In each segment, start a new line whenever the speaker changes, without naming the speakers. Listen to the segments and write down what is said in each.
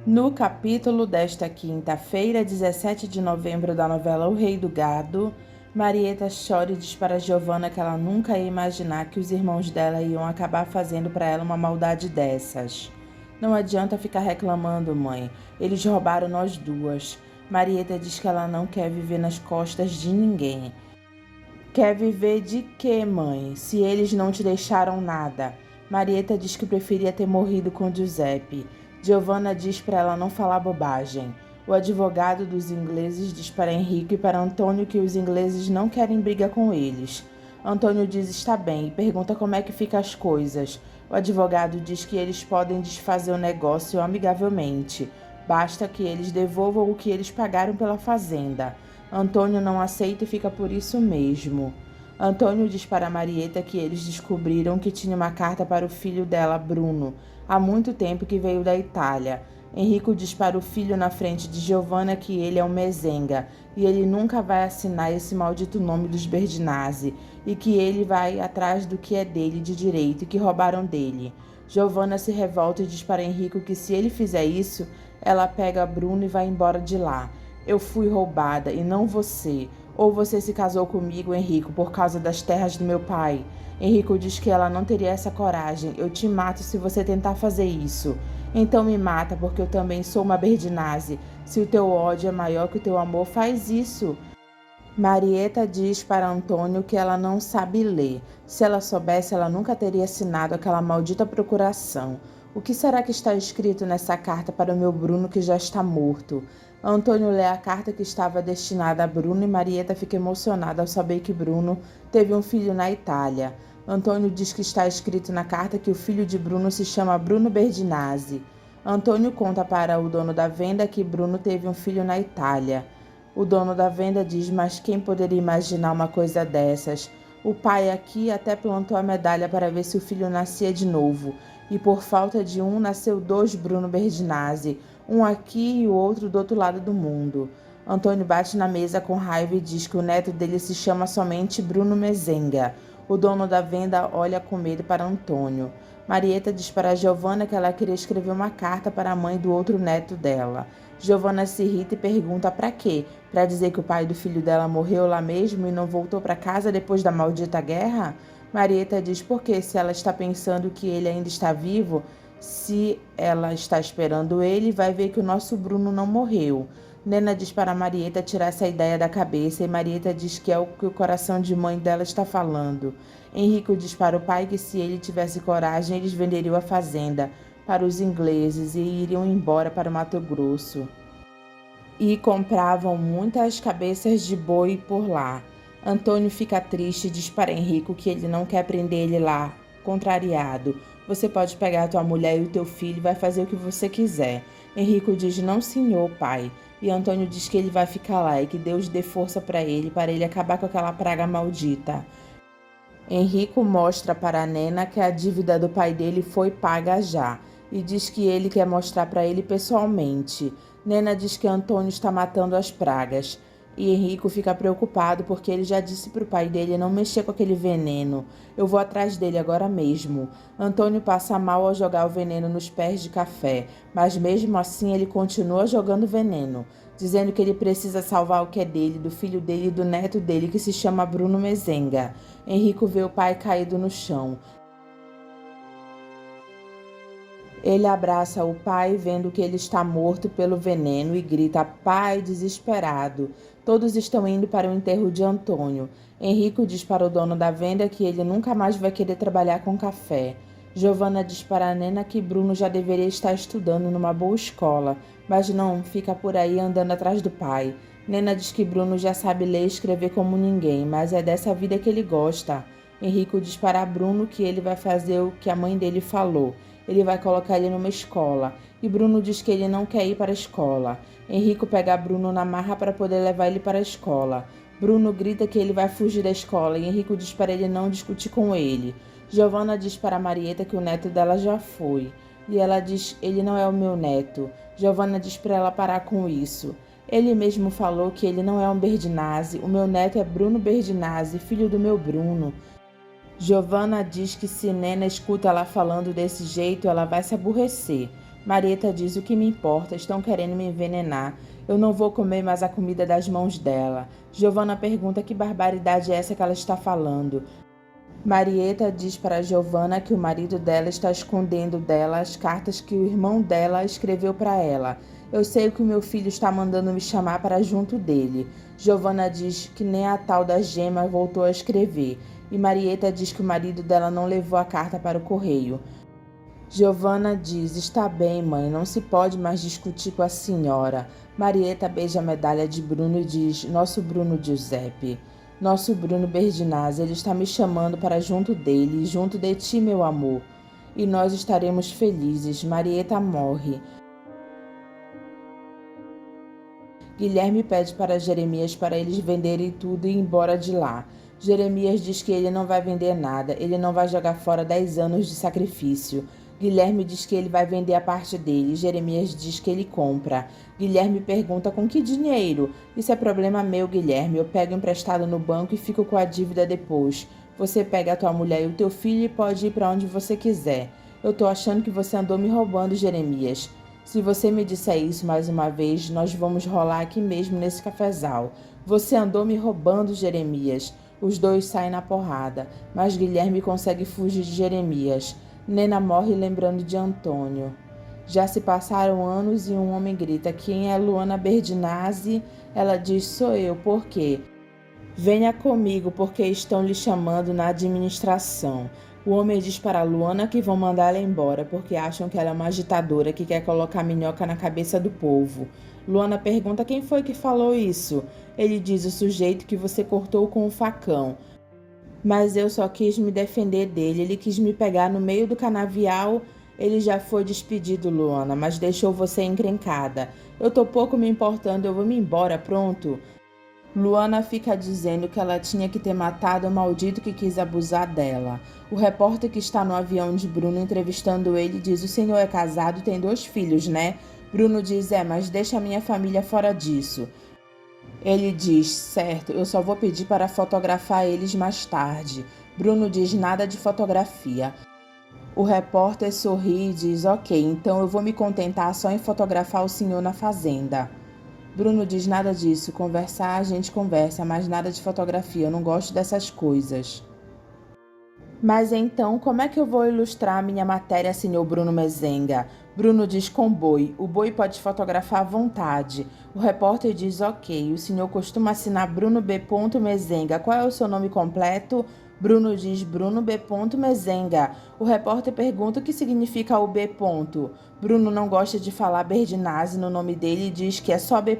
No capítulo desta quinta-feira, 17 de novembro da novela O Rei do Gado, Marieta chora e diz para Giovanna que ela nunca ia imaginar que os irmãos dela iam acabar fazendo para ela uma maldade dessas. Não adianta ficar reclamando, mãe. Eles roubaram nós duas. Marieta diz que ela não quer viver nas costas de ninguém. Quer viver de quê, mãe, se eles não te deixaram nada? Marieta diz que preferia ter morrido com Giuseppe. Giovanna diz para ela não falar bobagem. O advogado dos ingleses diz para Henrique e para Antônio que os ingleses não querem briga com eles. Antônio diz está bem e pergunta como é que ficam as coisas. O advogado diz que eles podem desfazer o negócio amigavelmente. Basta que eles devolvam o que eles pagaram pela fazenda. Antônio não aceita e fica por isso mesmo. Antônio diz para Marieta que eles descobriram que tinha uma carta para o filho dela, Bruno, há muito tempo que veio da Itália. Enrico diz para o filho na frente de Giovanna que ele é um mezenga e ele nunca vai assinar esse maldito nome dos Berdinazzi e que ele vai atrás do que é dele de direito e que roubaram dele. Giovanna se revolta e diz para Enrico que se ele fizer isso, ela pega Bruno e vai embora de lá. Eu fui roubada e não você. Ou você se casou comigo, Henrico, por causa das terras do meu pai. Henrico diz que ela não teria essa coragem. Eu te mato se você tentar fazer isso. Então me mata, porque eu também sou uma Berdinazzi. Se o teu ódio é maior que o teu amor, faz isso. Marieta diz para Antônio que ela não sabe ler. Se ela soubesse, ela nunca teria assinado aquela maldita procuração. O que será que está escrito nessa carta para o meu Bruno que já está morto? Antônio lê a carta que estava destinada a Bruno e Marieta fica emocionada ao saber que Bruno teve um filho na Itália. Antônio diz que está escrito na carta que o filho de Bruno se chama Bruno Berdinazzi. Antônio conta para o dono da venda que Bruno teve um filho na Itália. O dono da venda diz, mas quem poderia imaginar uma coisa dessas? O pai aqui até plantou a medalha para ver se o filho nascia de novo. E por falta de um, nasceu dois Bruno Berdinazzi, um aqui e o outro do outro lado do mundo. Antônio bate na mesa com raiva e diz que o neto dele se chama somente Bruno Mezenga. O dono da venda olha com medo para Antônio. Marieta diz para Giovanna que ela queria escrever uma carta para a mãe do outro neto dela. Giovanna se irrita e pergunta para quê? Para dizer que o pai do filho dela morreu lá mesmo e não voltou para casa depois da maldita guerra? Marieta diz porque se ela está pensando que ele ainda está vivo, se ela está esperando ele, vai ver que o nosso Bruno não morreu. Nena diz para Marieta tirar essa ideia da cabeça e Marieta diz que é o que o coração de mãe dela está falando. Henrico diz para o pai que se ele tivesse coragem, eles venderiam a fazenda para os ingleses e iriam embora para o Mato Grosso. E compravam muitas cabeças de boi por lá. Antônio fica triste e diz para Henrico que ele não quer prender ele lá, contrariado. Você pode pegar tua mulher e o teu filho e vai fazer o que você quiser. Henrico diz, não senhor, pai. E Antônio diz que ele vai ficar lá e que Deus dê força para ele acabar com aquela praga maldita. Henrico mostra para a Nena que a dívida do pai dele foi paga já e diz que ele quer mostrar para ele pessoalmente. Nena diz que Antônio está matando as pragas e Henrico fica preocupado porque ele já disse para o pai dele não mexer com aquele veneno. Eu vou atrás dele agora mesmo. Antônio passa mal ao jogar o veneno nos pés de Café, mas mesmo assim ele continua jogando veneno, dizendo que ele precisa salvar o que é dele, do filho dele e do neto dele que se chama Bruno Mezenga. Henrico vê o pai caído no chão. Ele abraça o pai, vendo que ele está morto pelo veneno, e grita, pai, desesperado. Todos estão indo para o enterro de Antônio. Henrico diz para o dono da venda que ele nunca mais vai querer trabalhar com Café. Giovanna diz para a Nena que Bruno já deveria estar estudando numa boa escola, mas não, fica por aí andando atrás do pai. Nena diz que Bruno já sabe ler e escrever como ninguém, mas é dessa vida que ele gosta. Henrico diz para Bruno que ele vai fazer o que a mãe dele falou. Ele vai colocar ele numa escola. E Bruno diz que ele não quer ir para a escola. Henrico pega Bruno na marra para poder levar ele para a escola. Bruno grita que ele vai fugir da escola e Henrico diz para ele não discutir com ele. Giovanna diz para Marieta que o neto dela já foi. E ela diz, ele não é o meu neto. Giovanna diz para ela parar com isso. Ele mesmo falou que ele não é um Berdinazzi. O meu neto é Bruno Berdinazzi, filho do meu Bruno. Giovanna diz que se Nena escuta ela falando desse jeito, ela vai se aborrecer. Marieta diz: o que me importa? Estão querendo me envenenar. Eu não vou comer mais a comida das mãos dela. Giovanna pergunta que barbaridade é essa que ela está falando. Marieta diz para Giovanna que o marido dela está escondendo dela as cartas que o irmão dela escreveu para ela. Eu sei que o meu filho está mandando me chamar para junto dele. Giovanna diz que nem a tal da Gema voltou a escrever. E Marieta diz que o marido dela não levou a carta para o correio. Giovanna diz: está bem, mãe, não se pode mais discutir com a senhora. Marieta beija a medalha de Bruno e diz: nosso Bruno Giuseppe. Nosso Bruno Berdinazzi, ele está me chamando para junto dele, junto de ti, meu amor. E nós estaremos felizes. Marieta morre. Guilherme pede para Jeremias para eles venderem tudo e ir embora de lá. Jeremias diz que ele não vai vender nada, ele não vai jogar fora 10 anos de sacrifício. Guilherme diz que ele vai vender a parte dele. Jeremias diz que ele compra. Guilherme pergunta: com que dinheiro? Isso é problema meu, Guilherme. Eu pego emprestado no banco e fico com a dívida depois. Você pega a tua mulher e o teu filho e pode ir para onde você quiser. Eu tô achando que você andou me roubando, Jeremias. Se você me disser isso mais uma vez, nós vamos rolar aqui mesmo nesse cafezal. Você andou me roubando, Jeremias. Os dois saem na porrada, mas Guilherme consegue fugir de Jeremias. Nena morre lembrando de Antônio. Já se passaram anos e um homem grita: quem é Luana Berdinazzi? Ela diz: sou eu. Por quê? Venha comigo, porque estão lhe chamando na administração. O homem diz para Luana que vão mandá-la embora, porque acham que ela é uma agitadora que quer colocar minhoca na cabeça do povo. Luana pergunta: quem foi que falou isso? Ele diz: o sujeito que você cortou com o facão. Mas eu só quis me defender dele, ele quis me pegar no meio do canavial. Ele já foi despedido, Luana, mas deixou você encrencada. Eu tô pouco me importando, eu vou me embora, pronto. Luana fica dizendo que ela tinha que ter matado o maldito que quis abusar dela. O repórter que está no avião de Bruno entrevistando ele diz: o senhor é casado e tem 2 filhos, né? Bruno diz: mas deixa a minha família fora disso. Ele diz: certo, eu só vou pedir para fotografar eles mais tarde. Bruno diz: nada de fotografia. O repórter sorri e diz: ok, então eu vou me contentar só em fotografar o senhor na fazenda. Bruno diz: nada disso, conversar a gente conversa, mas nada de fotografia, eu não gosto dessas coisas. Mas então, como é que eu vou ilustrar a minha matéria, senhor Bruno Mezenga? Bruno diz: com boi. O boi pode fotografar à vontade. O repórter diz: ok. O senhor costuma assinar Bruno B. Mezenga. Qual é o seu nome completo? Bruno diz: Bruno B. Mezenga. O repórter pergunta o que significa o B. Bruno não gosta de falar Berdinazzi no nome dele e diz que é só B.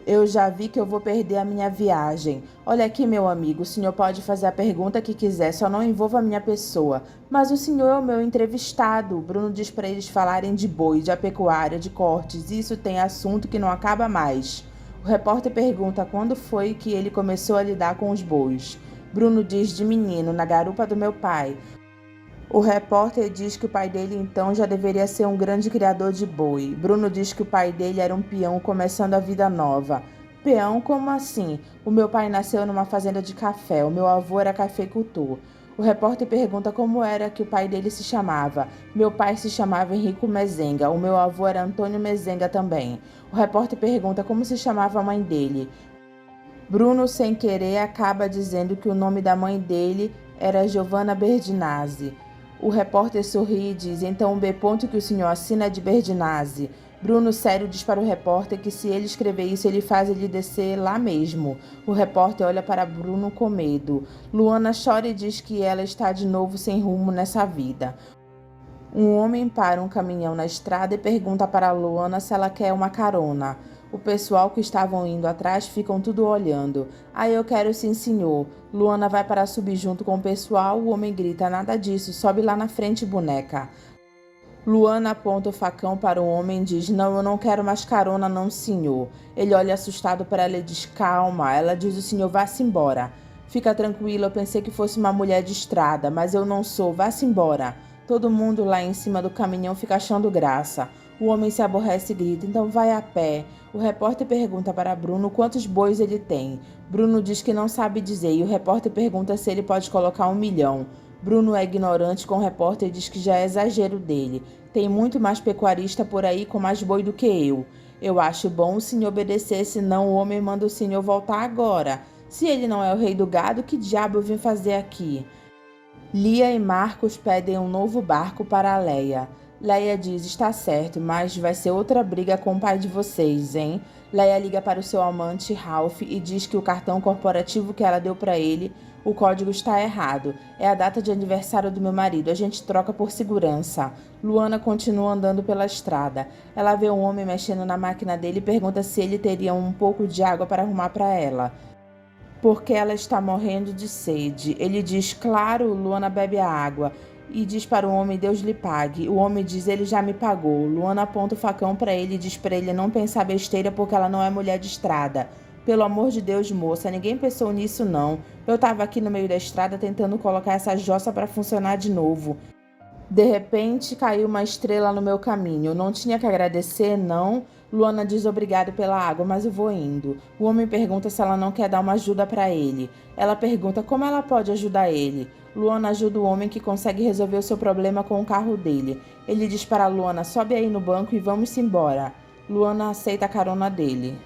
Eu já vi que eu vou perder a minha viagem. Olha aqui, meu amigo, o senhor pode fazer a pergunta que quiser, só não envolva a minha pessoa. Mas o senhor é o meu entrevistado. Bruno diz para eles falarem de boi, de apecuária, de cortes. Isso tem assunto que não acaba mais. O repórter pergunta quando foi que ele começou a lidar com os bois. Bruno diz: de menino, na garupa do meu pai. O repórter diz que o pai dele então já deveria ser um grande criador de boi. Bruno diz que o pai dele era um peão começando a vida nova. Peão, como assim? O meu pai nasceu numa fazenda de café, o meu avô era cafeicultor. O repórter pergunta como era que o pai dele se chamava. Meu pai se chamava Henrico Mezenga, o meu avô era Antônio Mezenga também. O repórter pergunta como se chamava a mãe dele. Bruno, sem querer, acaba dizendo que o nome da mãe dele era Giovanna Berdinazzi. O repórter sorri e diz: então o B. que o senhor assina é de Berdinazzi. Bruno, sério, diz para o repórter que se ele escrever isso, ele faz ele descer lá mesmo. O repórter olha para Bruno com medo. Luana chora e diz que ela está de novo sem rumo nessa vida. Um homem para um caminhão na estrada e pergunta para Luana se ela quer uma carona. O pessoal que estavam indo atrás ficam tudo olhando. Eu quero sim, senhor. Luana vai para subir junto com o pessoal. O homem grita: nada disso, sobe lá na frente, boneca. Luana aponta o facão para o homem e diz: não, eu não quero mais carona não, senhor. Ele olha assustado para ela e diz: calma. Ela diz: o senhor vá-se embora. Fica tranquilo, eu pensei que fosse uma mulher de estrada, mas eu não sou, vá-se embora. Todo mundo lá em cima do caminhão fica achando graça. O homem se aborrece e grita: então vai a pé. O repórter pergunta para Bruno quantos bois ele tem. Bruno diz que não sabe dizer e o repórter pergunta se ele pode colocar 1 milhão. Bruno é ignorante com o repórter e diz que já é exagero dele. Tem muito mais pecuarista por aí com mais boi do que eu. Eu acho bom o senhor obedecer, senão o homem manda o senhor voltar agora. Se ele não é o rei do gado, que diabo eu vim fazer aqui? Lia e Marcos pedem um novo barco para Leia. Leia diz: está certo, mas vai ser outra briga com o pai de vocês, hein? Leia liga para o seu amante, Ralph, e diz que o cartão corporativo que ela deu para ele, o código está errado. É a data de aniversário do meu marido, a gente troca por segurança. Luana continua andando pela estrada. Ela vê um homem mexendo na máquina dele e pergunta se ele teria um pouco de água para arrumar para ela, porque ela está morrendo de sede. Ele diz: claro. Luana bebe a água e diz para o homem: Deus lhe pague. O homem diz: ele já me pagou. Luana aponta o facão para ele e diz para ele não pensar besteira porque ela não é mulher de estrada. Pelo amor de Deus, moça, ninguém pensou nisso não. Eu estava aqui no meio da estrada tentando colocar essa jossa para funcionar de novo. De repente, caiu uma estrela no meu caminho. Não tinha que agradecer, não? Luana diz obrigado pela água, mas eu vou indo. O homem pergunta se ela não quer dar uma ajuda para ele. Ela pergunta como ela pode ajudar ele. Luana ajuda o homem que consegue resolver o seu problema com o carro dele. Ele diz para Luana: sobe aí no banco e vamos embora. Luana aceita a carona dele.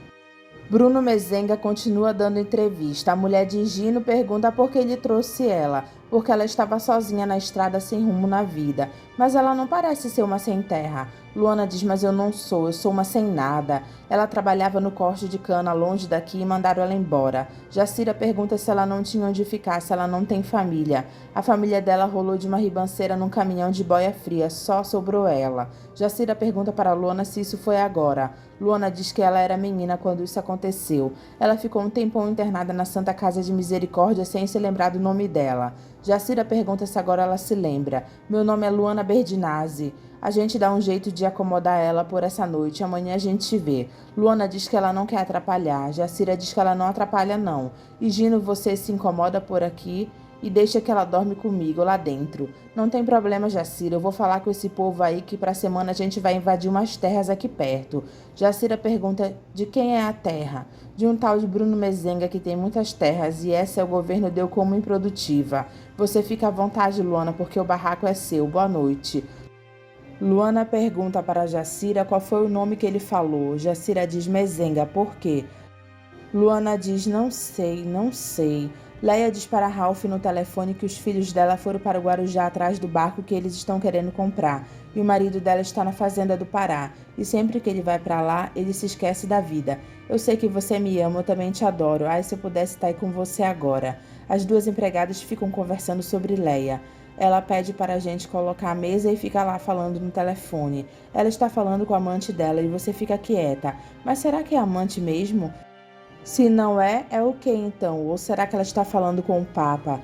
Bruno Mezenga continua dando entrevista. A mulher de Gino pergunta por que ele trouxe ela, porque ela estava sozinha na estrada sem rumo na vida. Mas ela não parece ser uma sem terra. Luana diz: mas eu sou uma sem nada. Ela trabalhava no corte de cana longe daqui e mandaram ela embora. Jacira pergunta se ela não tinha onde ficar, se ela não tem família. A família dela rolou de uma ribanceira num caminhão de boia fria, só sobrou ela. Jacira pergunta para Luana se isso foi agora. Luana diz que ela era menina quando isso aconteceu. Ela ficou um tempão internada na Santa Casa de Misericórdia sem se lembrar do nome dela. Jacira pergunta se agora ela se lembra. Meu nome é Luana Berdinazzi. A gente dá um jeito de acomodar ela por essa noite. Amanhã a gente se vê. Luana diz que ela não quer atrapalhar. Jacira diz que ela não atrapalha não. E Gino, você se incomoda por aqui e deixa que ela dorme comigo lá dentro. Não tem problema, Jacira. Eu vou falar com esse povo aí que pra semana a gente vai invadir umas terras aqui perto. Jacira pergunta de quem é a terra. De um tal de Bruno Mezenga que tem muitas terras e essa o governo deu como improdutiva. Você fica à vontade, Luana, porque o barraco é seu. Boa noite. Luana pergunta para Jacira qual foi o nome que ele falou. Jacira diz Mezenga. Por quê? Luana diz: não sei, não sei. Leia diz para Ralph no telefone que os filhos dela foram para o Guarujá atrás do barco que eles estão querendo comprar. E o marido dela está na fazenda do Pará. E sempre que ele vai para lá, ele se esquece da vida. Eu sei que você me ama, eu também te adoro. Ai, se eu pudesse estar aí com você agora. As duas empregadas ficam conversando sobre Leia. Ela pede para a gente colocar a mesa e fica lá falando no telefone. Ela está falando com a amante dela e você fica quieta. Mas será que é amante mesmo? Se não é, é o que então? Ou será que ela está falando com o Papa?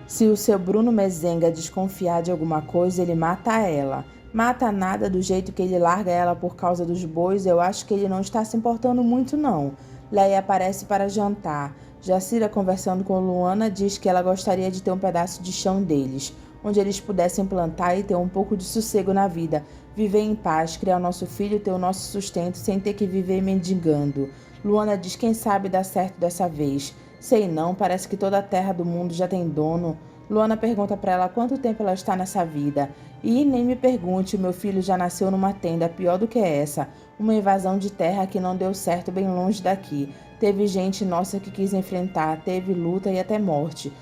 Se o seu Bruno Mezenga desconfiar de alguma coisa, ele mata ela. Mata nada do jeito que ele larga ela por causa dos bois, eu acho que ele não está se importando muito não. Leia aparece para jantar. Jacira, conversando com Luana, diz que ela gostaria de ter um pedaço de chão deles, onde eles pudessem plantar e ter um pouco de sossego na vida, viver em paz, criar o nosso filho e ter o nosso sustento sem ter que viver mendigando. Luana diz: quem sabe dá certo dessa vez. Sei não, parece que toda a terra do mundo já tem dono. Luana pergunta para ela quanto tempo ela está nessa vida. E nem me pergunte, meu filho já nasceu numa tenda pior do que essa. Uma invasão de terra que não deu certo bem longe daqui. Teve gente nossa que quis enfrentar, teve luta e até morte.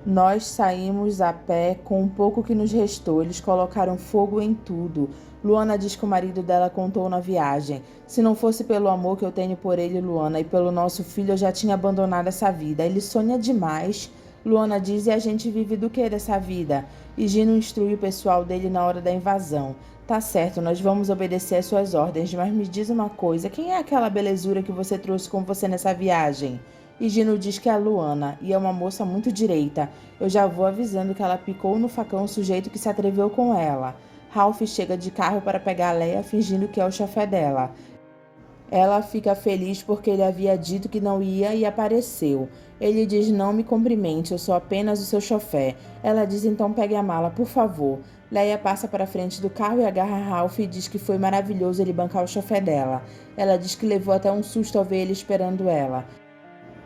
Nós saímos a pé com um pouco que nos restou. Eles colocaram fogo em tudo. Luana diz que o marido dela contou na viagem. Se não fosse pelo amor que eu tenho por ele, Luana, e pelo nosso filho, eu já tinha abandonado essa vida. Ele sonha demais. Luana diz: e a gente vive do que dessa vida? E Gino instrui o pessoal dele na hora da invasão. Tá certo, nós vamos obedecer às suas ordens, mas me diz uma coisa, quem é aquela belezura que você trouxe com você nessa viagem? E Gino diz que é a Luana, e é uma moça muito direita. Eu já vou avisando que ela picou no facão o sujeito que se atreveu com ela. Ralph chega de carro para pegar a Leia, fingindo que é o chofé dela. Ela fica feliz porque ele havia dito que não ia e apareceu. Ele diz: não me cumprimente, eu sou apenas o seu chofé. Ela diz: então pegue a mala, por favor. Leia passa para a frente do carro e agarra Ralph e diz que foi maravilhoso ele bancar o chofé dela. Ela diz que levou até um susto ao ver ele esperando ela.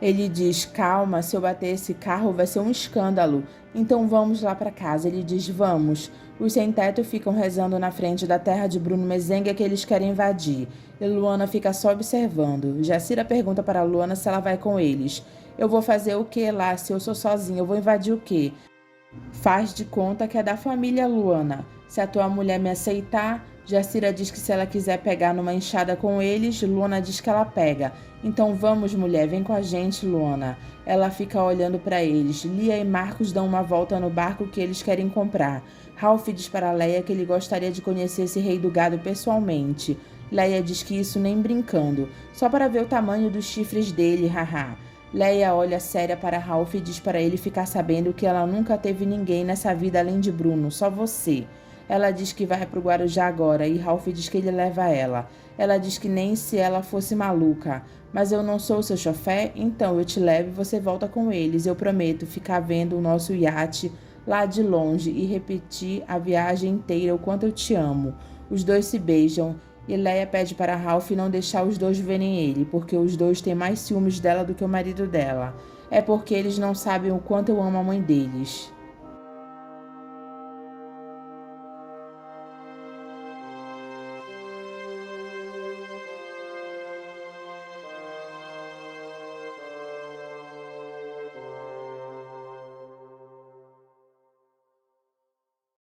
Ele diz: calma, se eu bater esse carro vai ser um escândalo. Então vamos lá para casa. Ele diz: vamos. Os sem-teto ficam rezando na frente da terra de Bruno Mezenga que eles querem invadir. E Luana fica só observando. Jacira pergunta para Luana se ela vai com eles. Eu vou fazer o que lá se eu sou sozinha? Eu vou invadir o quê? Faz de conta que é da família, Luana. Se a tua mulher me aceitar, Jacira diz que se ela quiser pegar numa enxada com eles, Luana diz que ela pega. Então vamos, mulher, vem com a gente, Luana. Ela fica olhando para eles. Lia e Marcos dão uma volta no barco que eles querem comprar. Ralph diz para Leia que ele gostaria de conhecer esse rei do gado pessoalmente. Leia diz que isso nem brincando, só para ver o tamanho dos chifres dele, haha. Leia olha séria para Ralph e diz para ele ficar sabendo que ela nunca teve ninguém nessa vida além de Bruno, só você. Ela diz que vai pro Guarujá agora e Ralph diz que ele leva ela. Ela diz que nem se ela fosse maluca. Mas eu não sou seu chofé, então eu te levo e você volta com eles. Eu prometo ficar vendo o nosso iate lá de longe e repetir a viagem inteira o quanto eu te amo. Os dois se beijam e Leia pede para Ralph não deixar os dois verem ele, porque os dois têm mais ciúmes dela do que o marido dela. É porque eles não sabem o quanto eu amo a mãe deles.